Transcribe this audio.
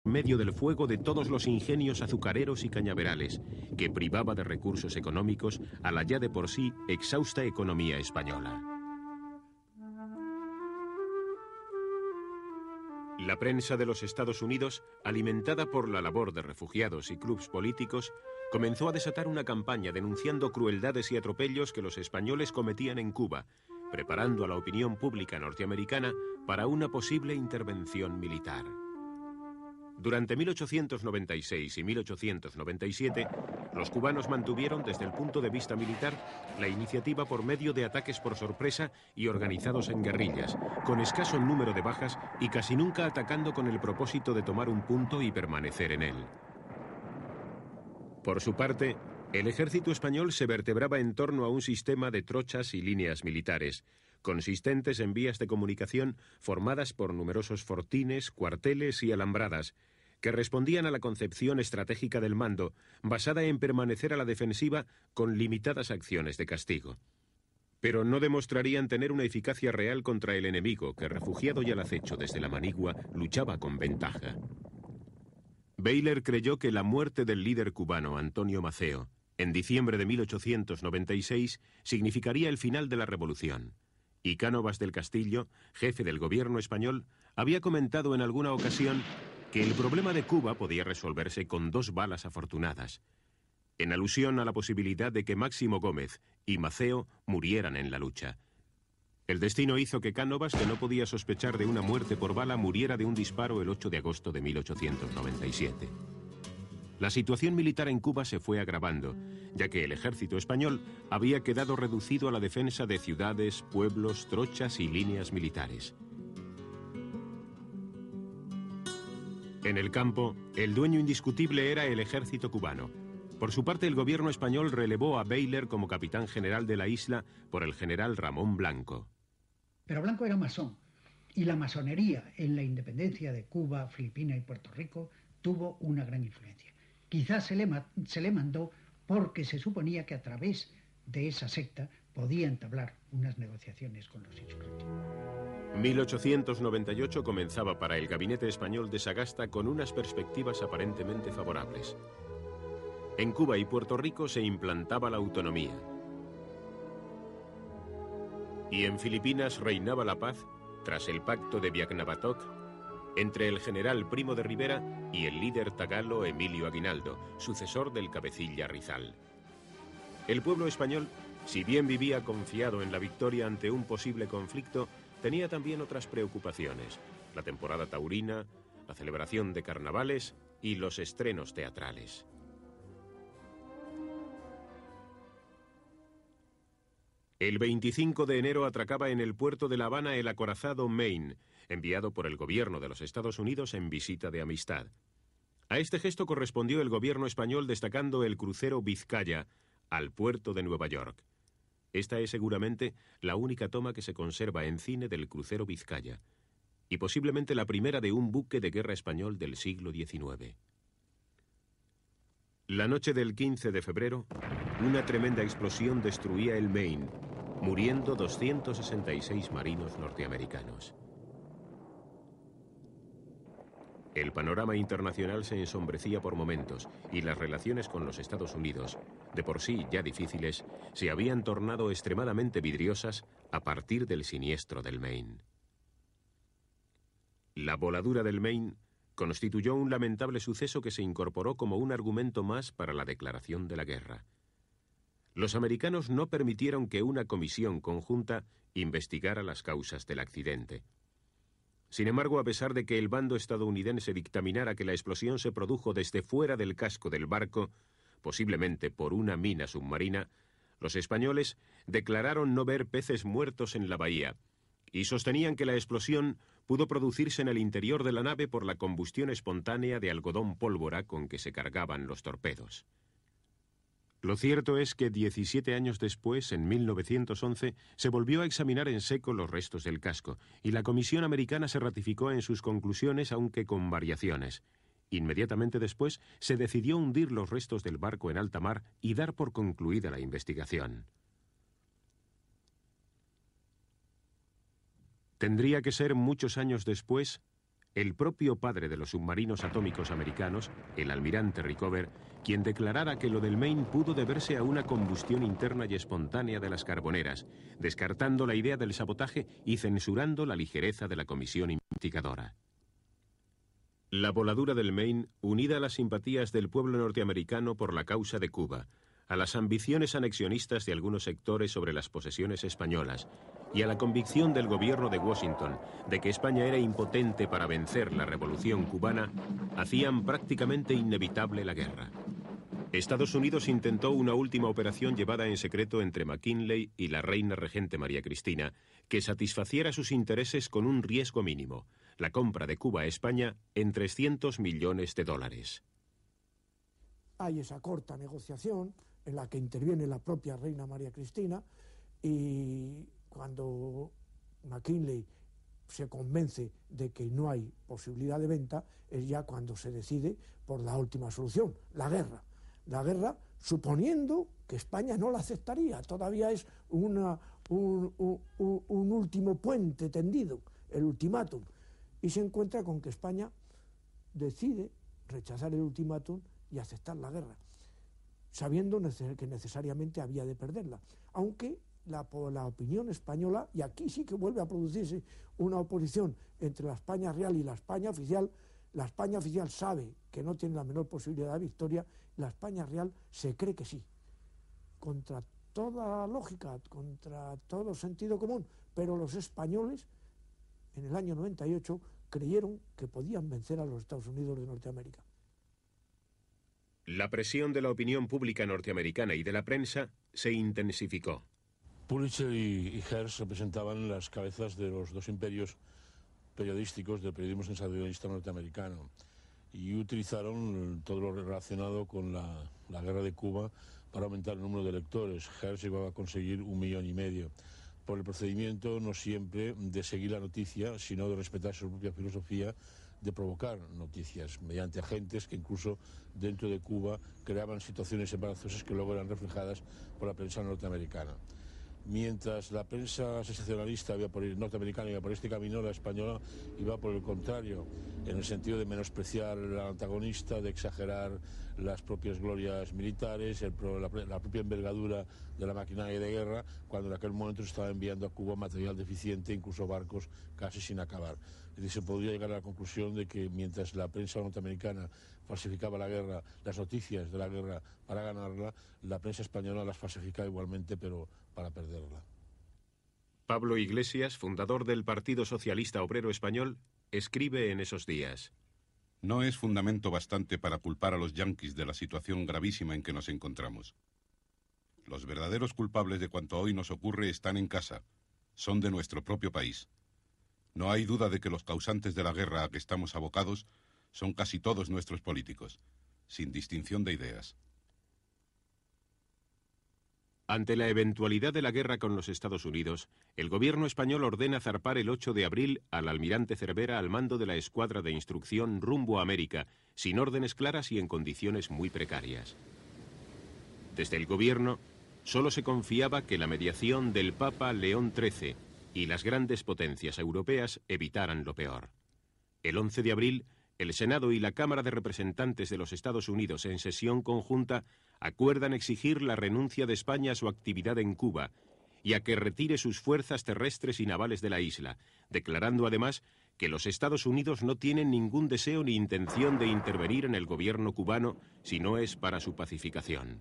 medio del fuego de todos los ingenios azucareros y cañaverales, que privaba de recursos económicos a la ya de por sí exhausta economía española. La prensa de los Estados Unidos, alimentada por la labor de refugiados y clubs políticos, comenzó a desatar una campaña denunciando crueldades y atropellos que los españoles cometían en Cuba, preparando a la opinión pública norteamericana para una posible intervención militar. Durante 1896 y 1897, los cubanos mantuvieron desde el punto de vista militar la iniciativa por medio de ataques por sorpresa y organizados en guerrillas, con escaso número de bajas y casi nunca atacando con el propósito de tomar un punto y permanecer en él. Por su parte, el ejército español se vertebraba en torno a un sistema de trochas y líneas militares, consistentes en vías de comunicación formadas por numerosos fortines, cuarteles y alambradas, que respondían a la concepción estratégica del mando, basada en permanecer a la defensiva con limitadas acciones de castigo. Pero no demostrarían tener una eficacia real contra el enemigo, que, refugiado y al acecho desde la manigua, luchaba con ventaja. Baylor creyó que la muerte del líder cubano Antonio Maceo, en diciembre de 1896, significaría el final de la revolución. Y Cánovas del Castillo, jefe del gobierno español, había comentado en alguna ocasión que el problema de Cuba podía resolverse con 2 balas afortunadas, en alusión a la posibilidad de que Máximo Gómez y Maceo murieran en la lucha. El destino hizo que Cánovas, que no podía sospechar de una muerte por bala, muriera de un disparo el 8 de agosto de 1897. La situación militar en Cuba se fue agravando, ya que el ejército español había quedado reducido a la defensa de ciudades, pueblos, trochas y líneas militares. En el campo, el dueño indiscutible era el ejército cubano. Por su parte, el gobierno español relevó a Baylor como capitán general de la isla por el general Ramón Blanco. Pero Blanco era masón, y la masonería en la independencia de Cuba, Filipinas y Puerto Rico tuvo una gran influencia. Quizás se le mandó porque se suponía que a través de esa secta podía entablar unas negociaciones con los insurgentes. 1898 comenzaba para el gabinete español de Sagasta con unas perspectivas aparentemente favorables. En Cuba y Puerto Rico se implantaba la autonomía. Y en Filipinas reinaba la paz tras el pacto de Biagnabatoc entre el general Primo de Rivera y el líder tagalo Emilio Aguinaldo, sucesor del cabecilla Rizal. El pueblo español, si bien vivía confiado en la victoria ante un posible conflicto, tenía también otras preocupaciones: la temporada taurina, la celebración de carnavales y los estrenos teatrales. El 25 de enero atracaba en el puerto de La Habana el acorazado Maine, enviado por el gobierno de los Estados Unidos en visita de amistad. A este gesto correspondió el gobierno español destacando el crucero Vizcaya al puerto de Nueva York. Esta es seguramente la única toma que se conserva en cine del crucero Vizcaya, y posiblemente la primera de un buque de guerra español del siglo XIX. La noche del 15 de febrero, una tremenda explosión destruía el Maine, muriendo 266 marinos norteamericanos. El panorama internacional se ensombrecía por momentos y las relaciones con los Estados Unidos, de por sí ya difíciles, se habían tornado extremadamente vidriosas a partir del siniestro del Maine. La voladura del Maine constituyó un lamentable suceso que se incorporó como un argumento más para la declaración de la guerra. Los americanos no permitieron que una comisión conjunta investigara las causas del accidente. Sin embargo, a pesar de que el bando estadounidense dictaminara que la explosión se produjo desde fuera del casco del barco, posiblemente por una mina submarina, los españoles declararon no ver peces muertos en la bahía y sostenían que la explosión pudo producirse en el interior de la nave por la combustión espontánea de algodón pólvora con que se cargaban los torpedos. Lo cierto es que 17 años después, en 1911, se volvió a examinar en seco los restos del casco, y la Comisión Americana se ratificó en sus conclusiones, aunque con variaciones. Inmediatamente después, se decidió hundir los restos del barco en alta mar y dar por concluida la investigación. Tendría que ser muchos años después el propio padre de los submarinos atómicos americanos, el almirante Rickover, quien declarara que lo del Maine pudo deberse a una combustión interna y espontánea de las carboneras, descartando la idea del sabotaje y censurando la ligereza de la comisión investigadora. La voladura del Maine, unida a las simpatías del pueblo norteamericano por la causa de Cuba, a las ambiciones anexionistas de algunos sectores sobre las posesiones españolas y a la convicción del gobierno de Washington de que España era impotente para vencer la revolución cubana, hacían prácticamente inevitable la guerra. Estados Unidos intentó una última operación llevada en secreto entre McKinley y la reina regente María Cristina, que satisfaciera sus intereses con un riesgo mínimo, la compra de Cuba a España en $300 millones. Hay esa corta negociación en la que interviene la propia reina María Cristina, y cuando McKinley se convence de que no hay posibilidad de venta, es ya cuando se decide por la última solución, la guerra. La guerra, suponiendo que España no la aceptaría, todavía es un último puente tendido, el ultimátum, y se encuentra con que España decide rechazar el ultimátum y aceptar la guerra, sabiendo que necesariamente había de perderla, aunque la opinión española, y aquí sí que vuelve a producirse una oposición entre la España real y la España oficial. La España oficial sabe que no tiene la menor posibilidad de victoria, la España real se cree que sí, contra toda lógica, contra todo sentido común, pero los españoles en el año 98 creyeron que podían vencer a los Estados Unidos de Norteamérica. La presión de la opinión pública norteamericana y de la prensa se intensificó. Pulitzer y Hearst representaban las cabezas de los dos imperios periodísticos del periodismo sensacionalista norteamericano y utilizaron todo lo relacionado con la guerra de Cuba para aumentar el número de lectores. Hearst llegó a conseguir 1,5 millones, por el procedimiento no siempre de seguir la noticia, sino de respetar su propia filosofía de provocar noticias mediante agentes que incluso dentro de Cuba creaban situaciones embarazosas que luego eran reflejadas por la prensa norteamericana. Mientras la prensa sensacionalista norteamericana iba por este camino, la española iba por el contrario, en el sentido de menospreciar al antagonista, de exagerar las propias glorias militares, la propia envergadura de la maquinaria de guerra, cuando en aquel momento se estaba enviando a Cuba material deficiente, incluso barcos casi sin acabar. Es decir, se podría llegar a la conclusión de que mientras la prensa norteamericana falsificaba la guerra, las noticias de la guerra para ganarla, la prensa española las falsificaba igualmente, pero para perderla. Pablo Iglesias, fundador del Partido Socialista Obrero Español, escribe en esos días: no es fundamento bastante para culpar a los yanquis de la situación gravísima en que nos encontramos. Los verdaderos culpables de cuanto hoy nos ocurre están en casa, son de nuestro propio país. No hay duda de que los causantes de la guerra a que estamos abocados son casi todos nuestros políticos, sin distinción de ideas. Ante la eventualidad de la guerra con los Estados Unidos, el gobierno español ordena zarpar el 8 de abril al almirante Cervera al mando de la escuadra de instrucción rumbo a América, sin órdenes claras y en condiciones muy precarias. Desde el gobierno, solo se confiaba que la mediación del Papa León XIII y las grandes potencias europeas evitaran lo peor. El 11 de abril, el Senado y la Cámara de Representantes de los Estados Unidos en sesión conjunta acuerdan exigir la renuncia de España a su actividad en Cuba y a que retire sus fuerzas terrestres y navales de la isla, declarando además que los Estados Unidos no tienen ningún deseo ni intención de intervenir en el gobierno cubano si no es para su pacificación.